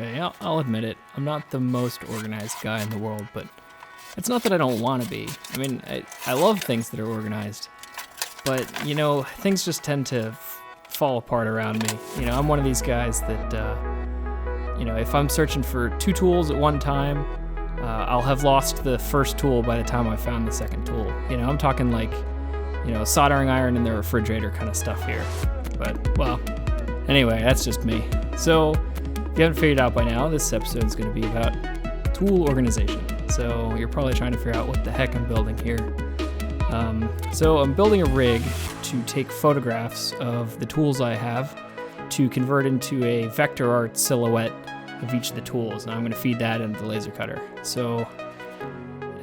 Okay, I'll admit it. I'm not the most organized guy in the world, but it's not that I don't want to be. I mean, I love things that are organized, but, you know, things just tend to fall apart around me. You know, I'm one of these guys that, you know, if I'm searching for 2 tools at one time, I'll have lost the first tool by the time I found the second tool. You know, I'm talking like, you know, soldering iron in the refrigerator kind of stuff here. But, well, anyway, that's just me. So, if you haven't figured out by now, this episode is going to be about tool organization. So you're probably trying to figure out what the heck I'm building here. So I'm building a rig to take photographs of the tools I have to convert into a vector art silhouette of each of the tools. And I'm going to feed that into the laser cutter. So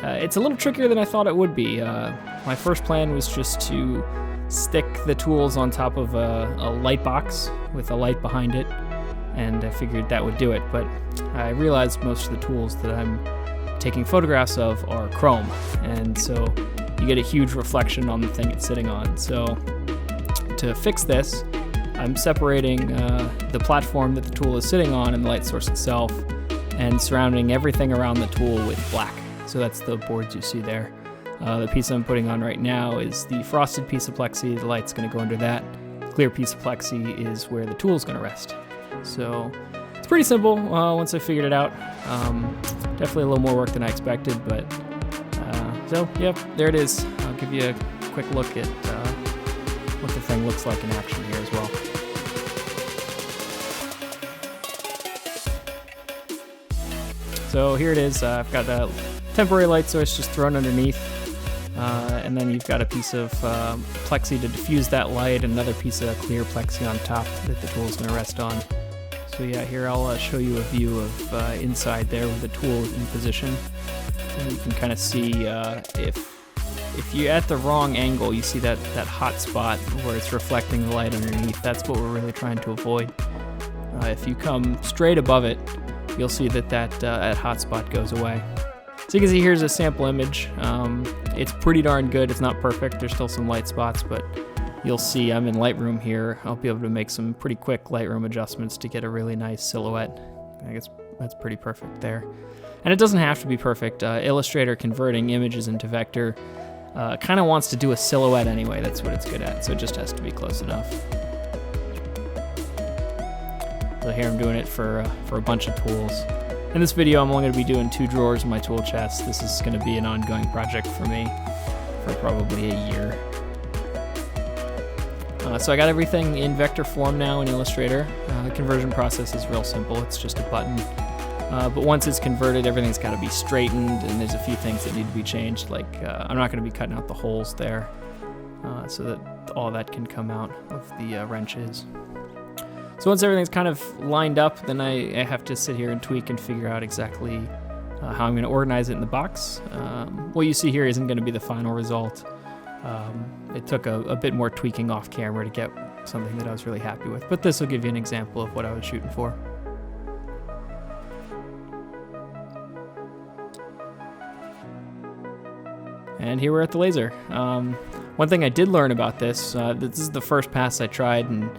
it's a little trickier than I thought it would be. My first plan was just to stick the tools on top of a light box with a light behind it, and I figured that would do it. But I realized most of the tools that I'm taking photographs of are chrome, and so you get a huge reflection on the thing it's sitting on. So to fix this, I'm separating the platform that the tool is sitting on and the light source itself, and surrounding everything around the tool with black. So that's the boards you see there. The piece I'm putting on right now is the frosted piece of plexi. The light's going to go under that. The clear piece of plexi is where the tool's going to rest. So it's pretty simple once I figured it out. Definitely a little more work than I expected, but so yeah, there it is. I'll give you a quick look at what the thing looks like in action here as well. So here it is. I've got a temporary light source just thrown underneath, and then you've got a piece of plexi to diffuse that light, and another piece of clear plexi on top that the tool is going to rest on. So yeah, here I'll show you a view of inside there with the tool in position. And you can kind of see if you're at the wrong angle, you see that hot spot where it's reflecting the light underneath. That's what we're really trying to avoid. If you come straight above it, you'll see that hot spot goes away. So you can see here's a sample image. It's pretty darn good. It's not perfect. There's still some light spots, but you'll see I'm in Lightroom here. I'll be able to make some pretty quick Lightroom adjustments to get a really nice silhouette. I guess that's pretty perfect there. And it doesn't have to be perfect. Illustrator converting images into vector kind of wants to do a silhouette anyway. That's what it's good at, so it just has to be close enough. So here I'm doing it for a bunch of tools. In this video, I'm only going to be doing 2 drawers in my tool chest. This is going to be an ongoing project for me for probably a year. So I got everything in vector form now in Illustrator. The conversion process is real simple. It's just a button. But once it's converted, everything's got to be straightened, and there's a few things that need to be changed. Like I'm not going to be cutting out the holes there, so that all that can come out of the wrenches. So once everything's kind of lined up, then I have to sit here and tweak and figure out exactly how I'm going to organize it in the box. What you see here isn't going to be the final result. It took a bit more tweaking off camera to get something that I was really happy with, but this will give you an example of what I was shooting for. And here we're at the laser. One thing I did learn about this is the first pass I tried, and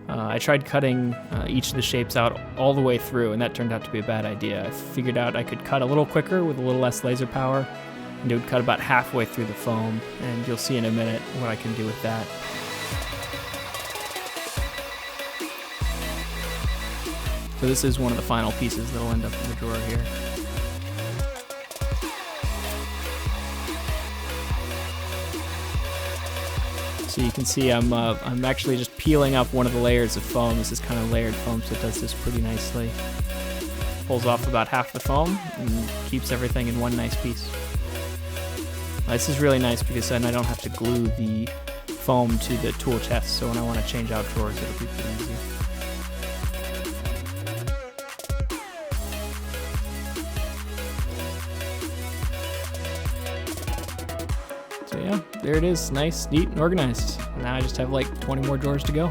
I tried cutting each of the shapes out all the way through, and that turned out to be a bad idea. I figured out I could cut a little quicker with a little less laser power, and it would cut about halfway through the foam, and you'll see in a minute what I can do with that. So this is one of the final pieces that'll end up in the drawer here. So you can see I'm actually just peeling up one of the layers of foam. This is kind of layered foam, so it does this pretty nicely. Pulls off about half the foam and keeps everything in one nice piece. This is really nice because then I don't have to glue the foam to the tool chest, so when I want to change out drawers, it'll be pretty easy. So yeah, there it is, nice, neat, and organized. Now I just have like 20 more drawers to go.